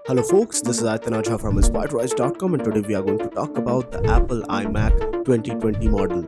Hello folks, this is Aitanaj from SmartWise.com and today we are going to talk about the Apple iMac 2020 model.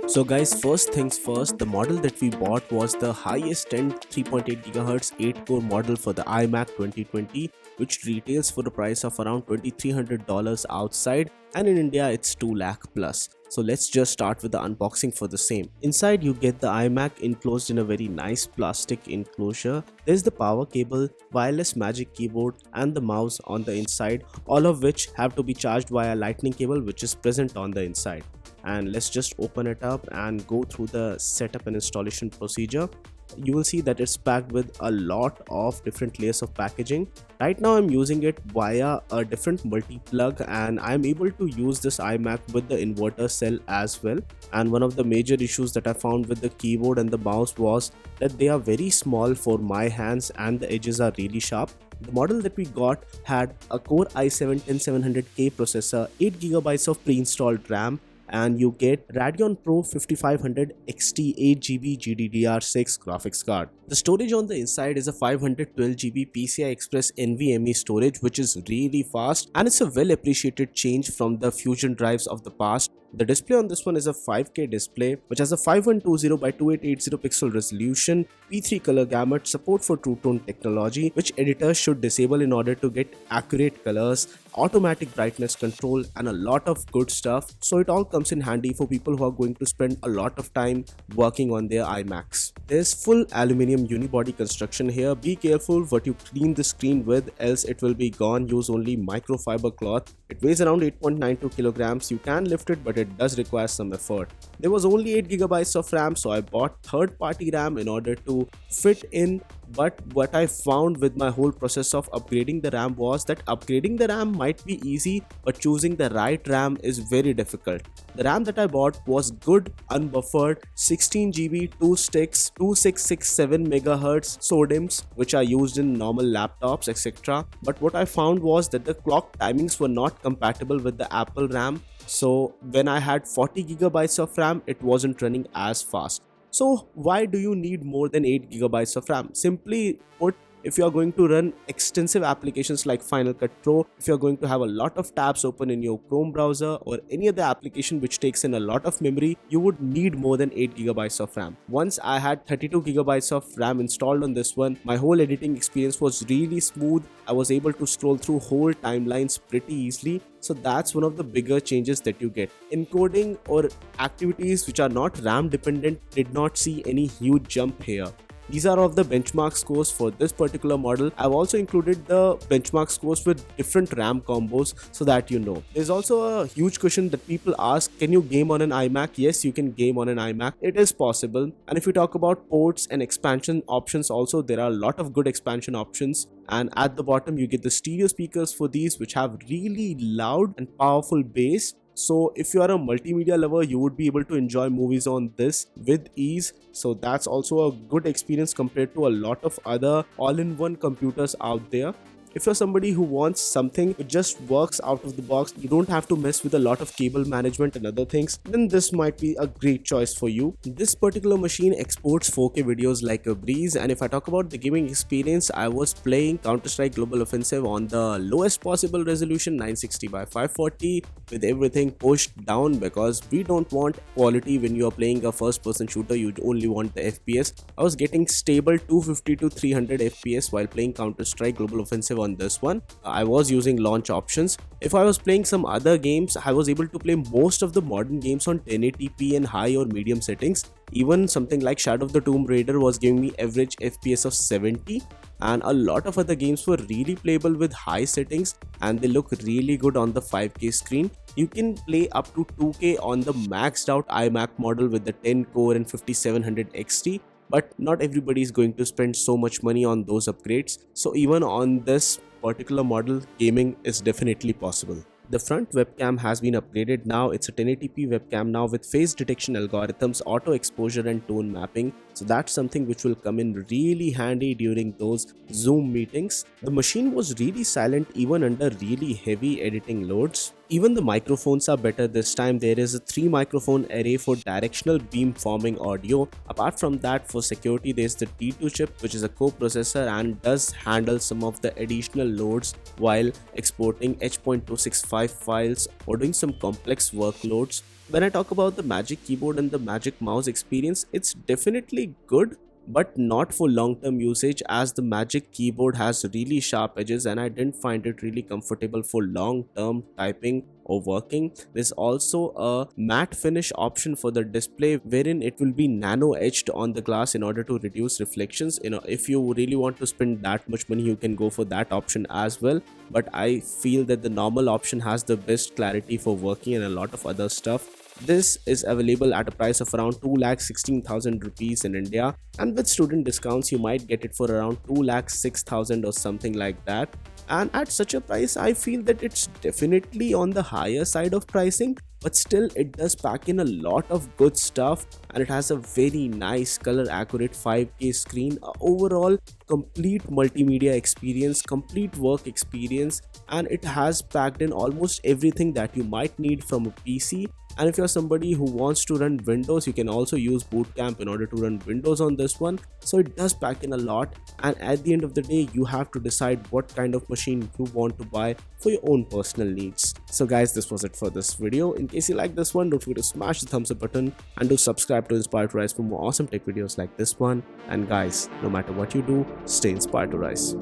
So guys, first things first, the model that we bought was the highest end 3.8 GHz 8 core model for the iMac 2020, which retails for the price of around $2,300 outside, and in India it's 2 lakh plus. So let's just start with the unboxing for the same. Inside you get the iMac enclosed in a very nice plastic enclosure. There's the power cable, wireless magic keyboard and the mouse on the inside, all of which have to be charged via lightning cable which is present on the inside. And let's just open it up and go through the setup and installation procedure. You will see that it's packed with a lot of different layers of packaging. Right now I'm using it via a different multi-plug and I'm able to use this iMac with the inverter cell as well. And one of the major issues that I found with the keyboard and the mouse was that they are very small for my hands and the edges are really sharp. The model that we got had a Core i7-10700K processor, 8GB of pre-installed RAM, and you get Radeon Pro 5500 XT 8GB GDDR6 graphics card. The storage on the inside is a 512GB PCI Express NVMe storage, which is really fast and it's a well appreciated change from the Fusion drives of the past. The display on this one is a 5K display which has a 5120 by 2880 pixel resolution, P3 color gamut, support for True Tone technology, which editors should disable in order to get accurate colors, automatic brightness control and a lot of good stuff. So it all comes in handy for people who are going to spend a lot of time working on their iMacs. There's full aluminium unibody construction here. Be careful what you clean the screen with, else it will be gone. Use only microfiber cloth. It weighs around 8.92 kilograms. You can lift it, but it does require some effort. There was only 8GB of RAM, so I bought third-party RAM in order to fit in. But what I found with my whole process of upgrading the RAM was that upgrading the RAM might be easy, but choosing the right RAM is very difficult. The RAM that I bought was good, unbuffered, 16GB, 2 sticks, 2667 MHz SODIMMs, which are used in normal laptops, etc. But what I found was that the clock timings were not compatible with the Apple RAM. So when I had 40GB of RAM, it wasn't running as fast. So why do you need more than 8GB of RAM? Simply put, if you are going to run extensive applications like Final Cut Pro, if you are going to have a lot of tabs open in your Chrome browser or any other application which takes in a lot of memory, you would need more than 8GB of RAM. Once I had 32GB of RAM installed on this one, my whole editing experience was really smooth. I was able to scroll through whole timelines pretty easily. So that's one of the bigger changes that you get. Encoding or activities which are not RAM dependent did not see any huge jump here. These are of the benchmark scores for this particular model. I've also included the benchmark scores with different RAM combos so that you know. There's also a huge question that people ask, can you game on an iMac? Yes, you can game on an iMac. It is possible. And if you talk about ports and expansion options also, there are a lot of good expansion options. And at the bottom you get the stereo speakers for these which have really loud and powerful bass. So if you are a multimedia lover, you would be able to enjoy movies on this with ease. So that's also a good experience compared to a lot of other all-in-one computers out there. If you're somebody who wants something which just works out of the box, you don't have to mess with a lot of cable management and other things, then this might be a great choice for you. This particular machine exports 4K videos like a breeze, and if I talk about the gaming experience, I was playing Counter-Strike Global Offensive on the lowest possible resolution 960 by 540 with everything pushed down because we don't want quality when you are playing a first-person shooter, you only want the FPS. I was getting stable 250 to 300 FPS while playing Counter-Strike Global Offensive on this one. I was using launch options. If I was playing some other games, I was able to play most of the modern games on 1080p and high or medium settings. Even something like Shadow of the Tomb Raider was giving me average FPS of 70, and a lot of other games were really playable with high settings and they look really good on the 5K screen. You can play up to 2K on the maxed out iMac model with the 10 core and 5700 XT. But not everybody is going to spend so much money on those upgrades. So even on this particular model, gaming is definitely possible. The front webcam has been upgraded now. It's a 1080p webcam now with face detection algorithms, auto exposure and tone mapping. So that's something which will come in really handy during those Zoom meetings. The machine was really silent even under really heavy editing loads. Even the microphones are better this time. There is a 3 microphone array for directional beamforming audio. Apart from that, for security, there's the T2 chip, which is a co-processor and does handle some of the additional loads while exporting H.265 files or doing some complex workloads. When I talk about the Magic Keyboard and the Magic Mouse experience, it's definitely good, but not for long-term usage, as the Magic Keyboard has really sharp edges and I didn't find it really comfortable for long-term typing or working. There's also a matte finish option for the display wherein it will be nano etched on the glass in order to reduce reflections. If you really want to spend that much money, you can go for that option as well, but I feel that the normal option has the best clarity for working and a lot of other stuff. This is available at a price of around 2,16,000 rupees in India, and with student discounts you might get it for around 2,06,000 or something like that. And at such a price, I feel that it's definitely on the higher side of pricing, but still it does pack in a lot of good stuff, and it has a very nice color accurate 5K screen, overall complete multimedia experience, complete work experience, and it has packed in almost everything that you might need from a PC. And if you're somebody who wants to run Windows, you can also use Boot Camp in order to run Windows on this one. So it does pack in a lot, and at the end of the day you have to decide what kind of machine you want to buy for your own personal needs. So guys, this was it for this video. In case you like this one, don't forget to smash the thumbs up button and do subscribe to Inspired to Rise for more awesome tech videos like this one. And guys, no matter what you do, stay inspired to rise.